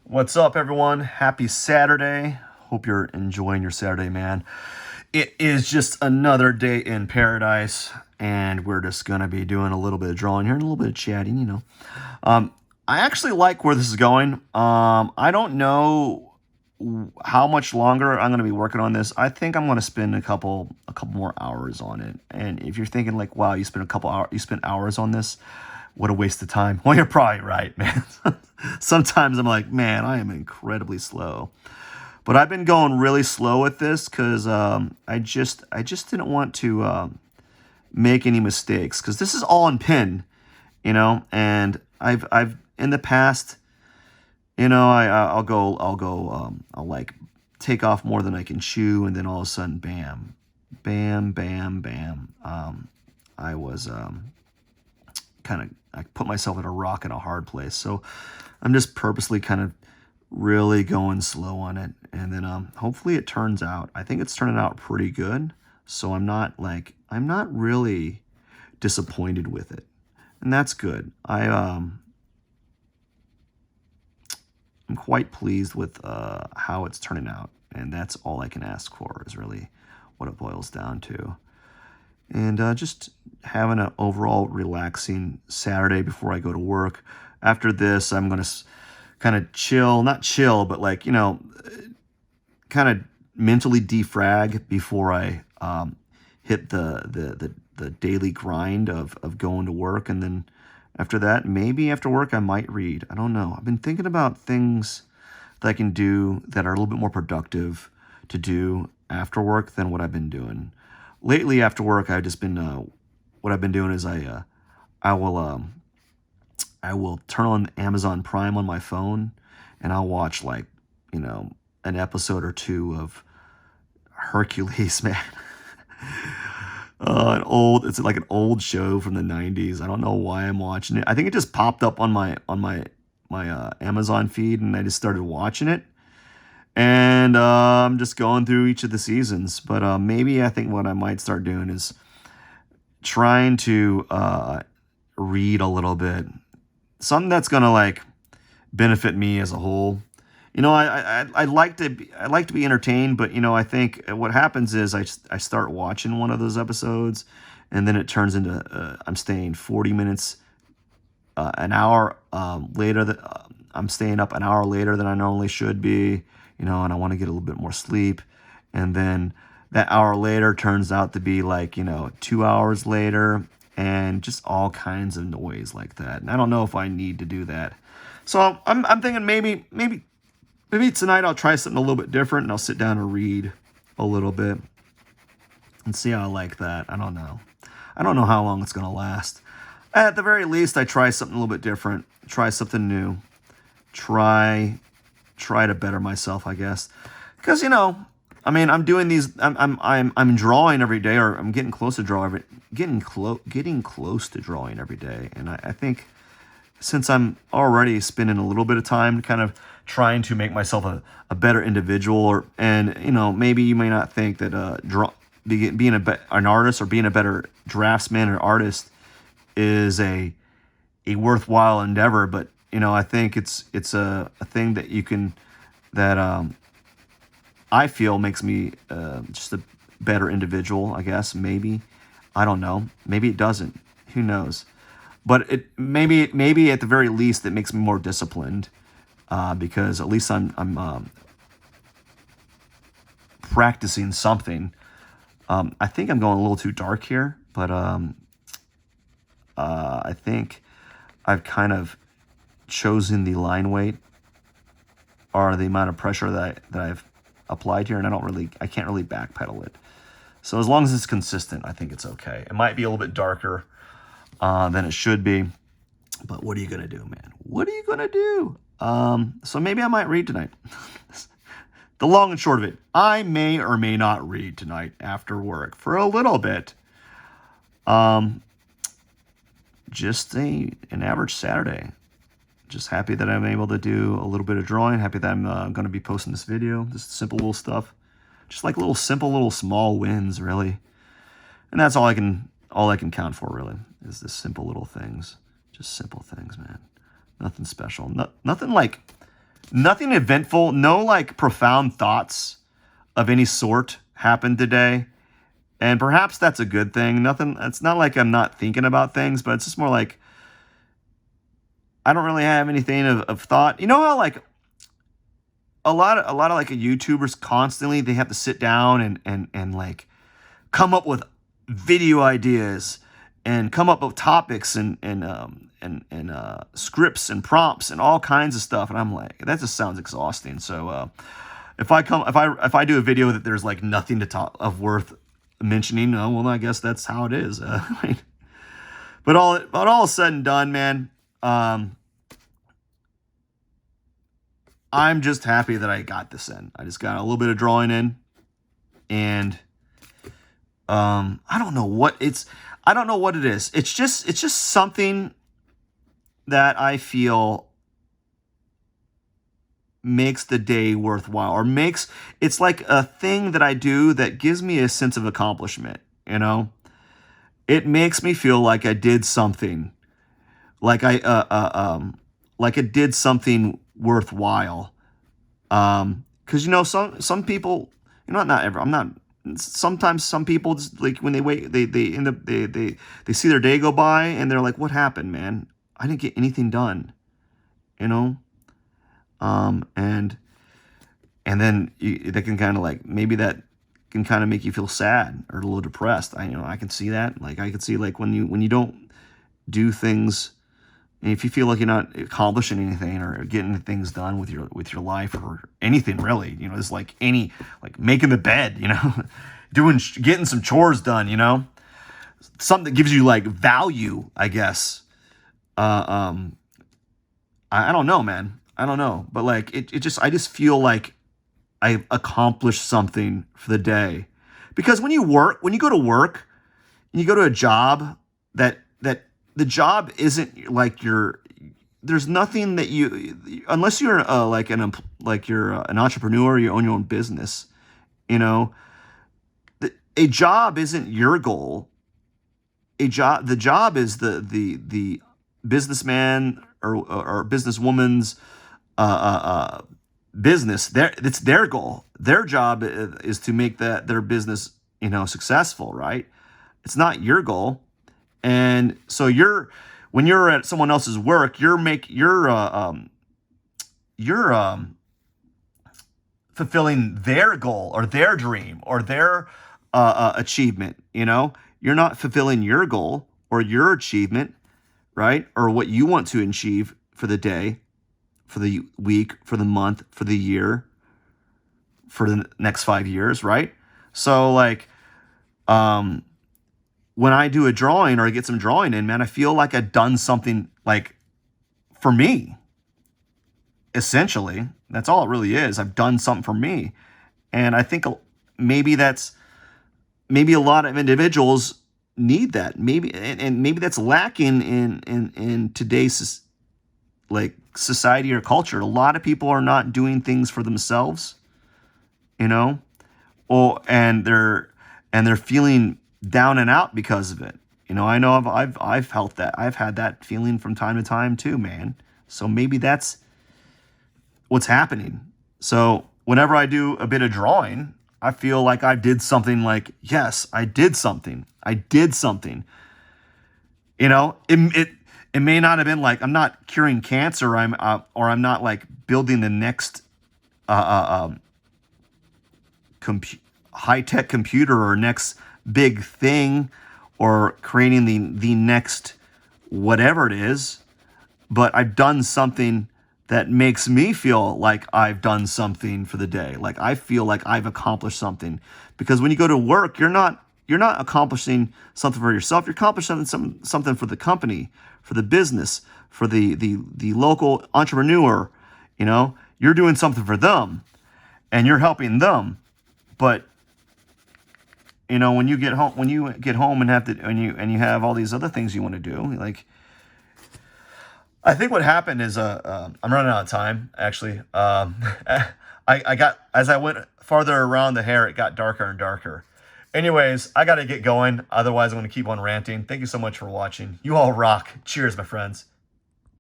What's up, everyone? Happy Saturday. Hope you're enjoying your Saturday, man. It is just another day in paradise, and we're just going to be doing a little bit of drawing here and a little bit of chatting. Um, I actually like where this is going. I don't know how much longer I'm going to be working on this. I think I'm going to spend a couple more hours on it. And if you're thinking like, wow, you spent hours on this, what a waste of time. Well, you're probably right, man. Sometimes I'm like, man, I am incredibly slow. But I've been going really slow with this because I just didn't want to make any mistakes because this is all in pen, and I've in the past, I'll like take off more than I can chew, and then all of a sudden, bam, bam, bam, bam. I was I put myself at a rock and a hard place. So I'm just purposely kind of really going slow on it, and then hopefully it turns out. I think it's turning out pretty good. So I'm not really disappointed with it, and that's good. I'm quite pleased with how it's turning out, and that's all I can ask for is really what it boils down to. And just having an overall relaxing Saturday before I go to work. After this, I'm going to kind of chill, not chill, but like, kind of mentally defrag before I hit the daily grind of going to work. And then after that, maybe after work, I might read. I don't know. I've been thinking about things that I can do that are a little bit more productive to do after work than what I've been doing. Lately, after work, I've just been what I've been doing is I will turn on Amazon Prime on my phone, and I'll watch like an episode or two of Hercules, man. It's like an old show from the '90s. I don't know why I'm watching it. I think it just popped up on my Amazon feed, and I just started watching it. And I'm just going through each of the seasons. But maybe I think what I might start doing is trying to read a little bit, something that's gonna like benefit me as a whole. I like to be entertained, but I think what happens is I start watching one of those episodes, and then it turns into I'm staying 40 minutes, an hour later. I'm staying up an hour later than I normally should be, and I want to get a little bit more sleep, and then that hour later turns out to be like 2 hours later, and just all kinds of noise like that. And I don't know if I need to do that. So I'm thinking maybe tonight I'll try something a little bit different, and I'll sit down and read a little bit and see how I like that. I don't know. I don't know how long it's going to last. At the very least, I try something a little bit different, try something new, try to better myself, I guess. Because I'm doing these. I'm drawing every day, or I'm getting close to getting close to drawing every day, and I think since I'm already spending a little bit of time kind of trying to make myself a better individual, and maybe you may not think that being an artist or being a better draftsman or artist is a worthwhile endeavor, but I think it's a thing that you can that I feel makes me just a better individual, I guess. Maybe, I don't know, maybe it doesn't, who knows. But it maybe at the very least it makes me more disciplined, because at least I'm practicing something. I think I'm going a little too dark here, but I think I've kind of chosen the line weight or the amount of pressure that I've applied here, and I can't really backpedal it. So as long as it's consistent, I think it's okay. It might be a little bit darker than it should be, but what are you gonna do, man? What are you gonna do? So maybe I might read tonight. The long and short of it, I may or may not read tonight after work for a little bit. Just an average Saturday. Just happy that I'm able to do a little bit of drawing. Happy that I'm going to be posting this video. Just simple little stuff. Just like simple little small wins, really. And that's all I can count for, really, is the simple little things. Just simple things, man. Nothing special. Nothing like Nothing eventful, no like profound thoughts of any sort happened today. And perhaps that's a good thing. Nothing, it's not like I'm not thinking about things, but it's just more like I don't really have anything of thought. You know how like a lot of like YouTubers constantly they have to sit down and like come up with video ideas and come up with topics and scripts and prompts and all kinds of stuff. And I'm like, that just sounds exhausting. So if I do a video that there's like nothing to talk of worth mentioning, oh, well, I guess that's how it is. But all said and done, man, I'm just happy that I got this in. I just got a little bit of drawing in, and I don't know what it's. I don't know what it is. It's just something that I feel makes the day worthwhile, or makes it's like a thing that I do that gives me a sense of accomplishment. You know, it makes me feel like I did something, like like it did something worthwhile. Because some people, not ever. I'm not. Sometimes some people just like when they wait, they end up they see their day go by and they're like, "What happened, man? I didn't get anything done," you know. And then that can kind of like maybe that can kind of make you feel sad or a little depressed. I can see that. Like I can see like when you don't do things. And if you feel like you're not accomplishing anything or getting things done with your life or anything really, it's like making the bed, getting some chores done, something that gives you like value, I guess. I don't know, man. I don't know, but like I just feel like I accomplished something for the day, because when you go to work, and you go to a job that the job isn't like there's nothing that unless you're you're an entrepreneur, you own your own business, a job isn't your goal. The job is the businessman or businesswoman's business. It's their goal. Their job is to make their business, successful, right? It's not your goal. And so when you're at someone else's work, you're fulfilling their goal or their dream or their achievement. You're not fulfilling your goal or your achievement, right? Or what you want to achieve for the day, for the week, for the month, for the year, for the next 5 years, right? So like, when I do a drawing or I get some drawing in, man, I feel like I've done something like for me. Essentially, that's all it really is. I've done something for me. And I think maybe a lot of individuals need that. Maybe that's lacking in today's like society or culture. A lot of people are not doing things for themselves, and they're feeling down and out because of it. I know I've felt that. I've had that feeling from time to time too, man. So maybe that's what's happening. So whenever I do a bit of drawing, I feel like I did something. Like, yes, I did something. I did something. It may not have been like I'm not curing cancer. Or I'm not like building the next high-tech computer or next big thing or creating the next whatever it is, but I've done something that makes me feel like I've done something for the day. Like I feel like I've accomplished something, because when you go to work, you're not accomplishing something for yourself. You're accomplishing something for the company, for the business, for the local entrepreneur. You're doing something for them and you're helping them. But when you get home and have to, and you have all these other things you want to do, like, I think what happened is, I'm running out of time, actually. I got, as I went farther around the hair, it got darker and darker. Anyways, I got to get going. Otherwise, I'm going to keep on ranting. Thank you so much for watching. You all rock. Cheers, my friends.